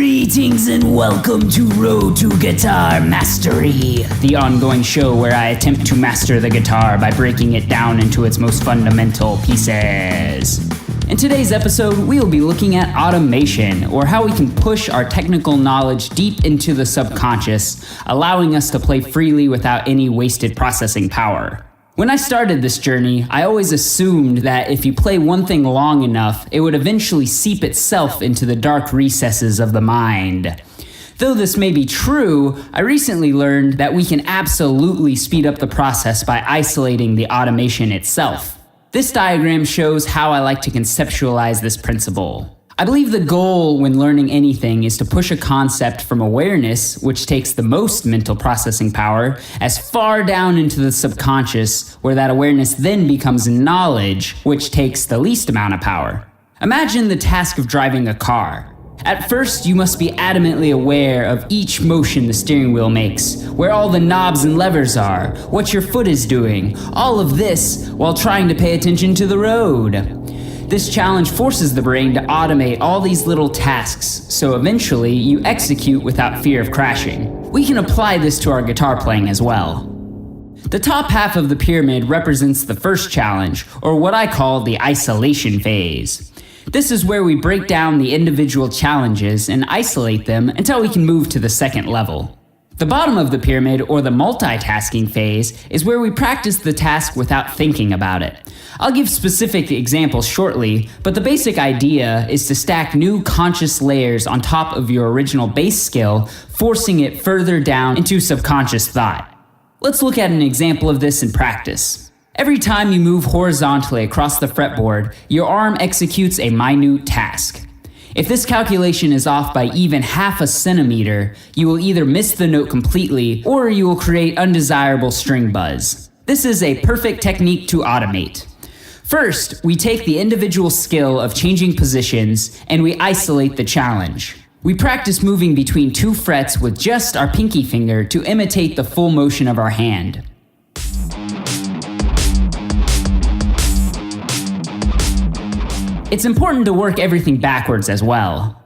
Greetings and welcome to Road to Guitar Mastery, the ongoing show where I attempt to master the guitar by breaking it down into its most fundamental pieces. In today's episode, we will be looking at automation, or how we can push our technical knowledge deep into the subconscious, allowing us to play freely without any wasted processing power. When I started this journey, I always assumed that if you play one thing long enough, it would eventually seep itself into the dark recesses of the mind. Though this may be true, I recently learned that we can absolutely speed up the process by isolating the automation itself. This diagram shows how I like to conceptualize this principle. I believe the goal when learning anything is to push a concept from awareness, which takes the most mental processing power, as far down into the subconscious, where that awareness then becomes knowledge, which takes the least amount of power. Imagine the task of driving a car. At first, you must be adamantly aware of each motion the steering wheel makes, where all the knobs and levers are, what your foot is doing, all of this while trying to pay attention to the road. This challenge forces the brain to automate all these little tasks, so eventually you execute without fear of crashing. We can apply this to our guitar playing as well. The top half of the pyramid represents the first challenge, or what I call the isolation phase. This is where we break down the individual challenges and isolate them until we can move to the second level. The bottom of the pyramid, or the multitasking phase, is where we practice the task without thinking about it. I'll give specific examples shortly, but the basic idea is to stack new conscious layers on top of your original base skill, forcing it further down into subconscious thought. Let's look at an example of this in practice. Every time you move horizontally across the fretboard, your arm executes a minute task. If this calculation is off by even half a centimeter, you will either miss the note completely, or you will create undesirable string buzz. This is a perfect technique to automate. First, we take the individual skill of changing positions and we isolate the challenge. We practice moving between two frets with just our pinky finger to imitate the full motion of our hand. It's important to work everything backwards as well.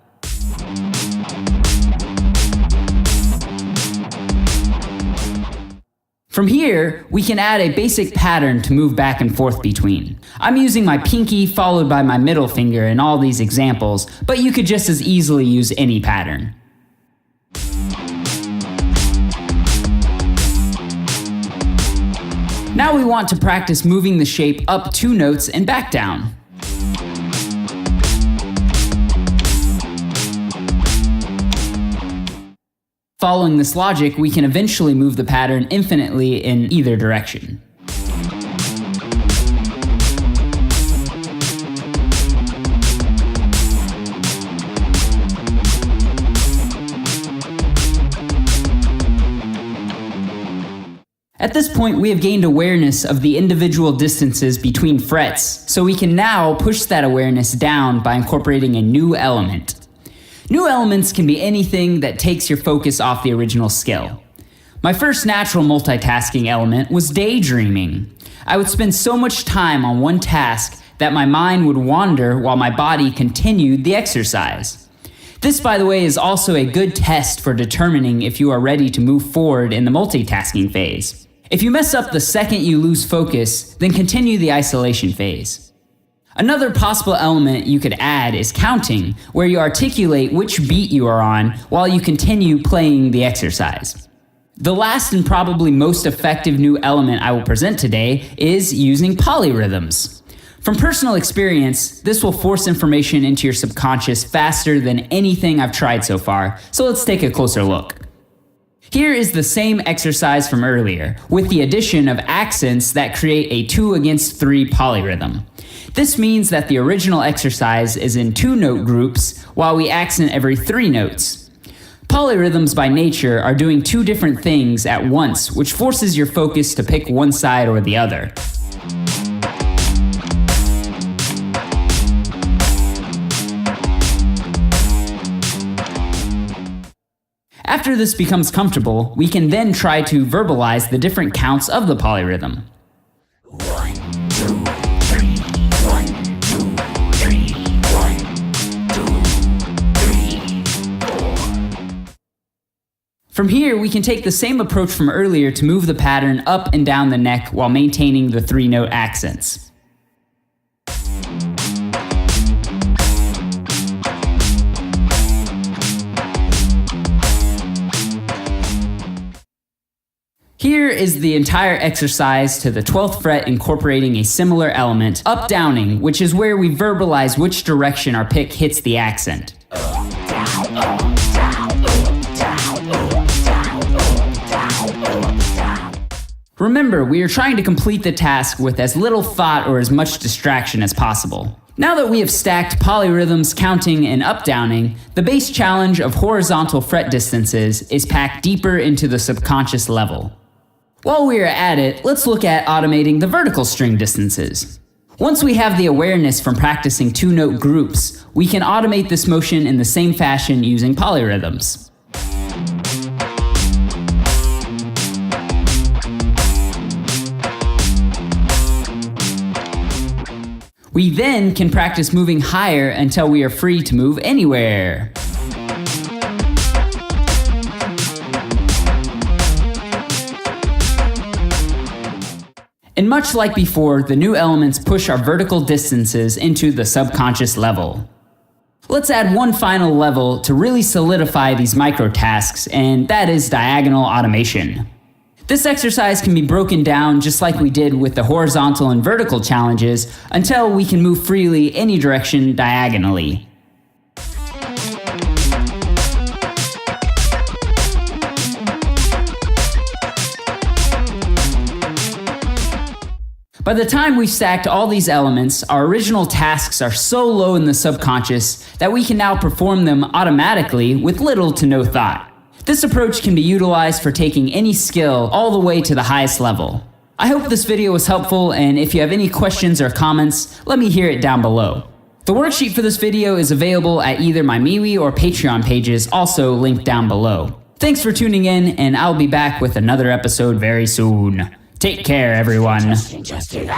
From here, we can add a basic pattern to move back and forth between. I'm using my pinky followed by my middle finger in all these examples, but you could just as easily use any pattern. Now we want to practice moving the shape up 2 notes and back down. Following this logic, we can eventually move the pattern infinitely in either direction. At this point, we have gained awareness of the individual distances between frets, so we can now push that awareness down by incorporating a new element. New elements can be anything that takes your focus off the original skill. My first natural multitasking element was daydreaming. I would spend so much time on one task that my mind would wander while my body continued the exercise. This, by the way, is also a good test for determining if you are ready to move forward in the multitasking phase. If you mess up the second you lose focus, then continue the isolation phase. Another possible element you could add is counting, where you articulate which beat you are on while you continue playing the exercise. The last and probably most effective new element I will present today is using polyrhythms. From personal experience, this will force information into your subconscious faster than anything I've tried so far, so let's take a closer look. Here is the same exercise from earlier, with the addition of accents that create a 2-against-3 polyrhythm. This means that the original exercise is in 2-note groups, while we accent every 3 notes. Polyrhythms by nature are doing 2 different things at once, which forces your focus to pick one side or the other. After this becomes comfortable, we can then try to verbalize the different counts of the polyrhythm. 1, 2, 3, 1, 2, 3, 1, 2, 3, 4. From here, we can take the same approach from earlier to move the pattern up and down the neck while maintaining the 3-note accents. Here is the entire exercise to the 12th fret incorporating a similar element, up-downing, which is where we verbalize which direction our pick hits the accent. Remember, we are trying to complete the task with as little thought or as much distraction as possible. Now that we have stacked polyrhythms, counting, and up-downing, the bass challenge of horizontal fret distances is packed deeper into the subconscious level. While we are at it, let's look at automating the vertical string distances. Once we have the awareness from practicing 2-note groups, we can automate this motion in the same fashion using polyrhythms. We then can practice moving higher until we are free to move anywhere. And much like before, the new elements push our vertical distances into the subconscious level. Let's add one final level to really solidify these micro tasks, and that is diagonal automation. This exercise can be broken down just like we did with the horizontal and vertical challenges until we can move freely any direction diagonally. By the time we've stacked all these elements, our original tasks are so low in the subconscious that we can now perform them automatically with little to no thought. This approach can be utilized for taking any skill all the way to the highest level. I hope this video was helpful, and if you have any questions or comments, let me hear it down below. The worksheet for this video is available at either my MeWe or Patreon pages, also linked down below. Thanks for tuning in, and I'll be back with another episode very soon. Take care, everyone. Justin.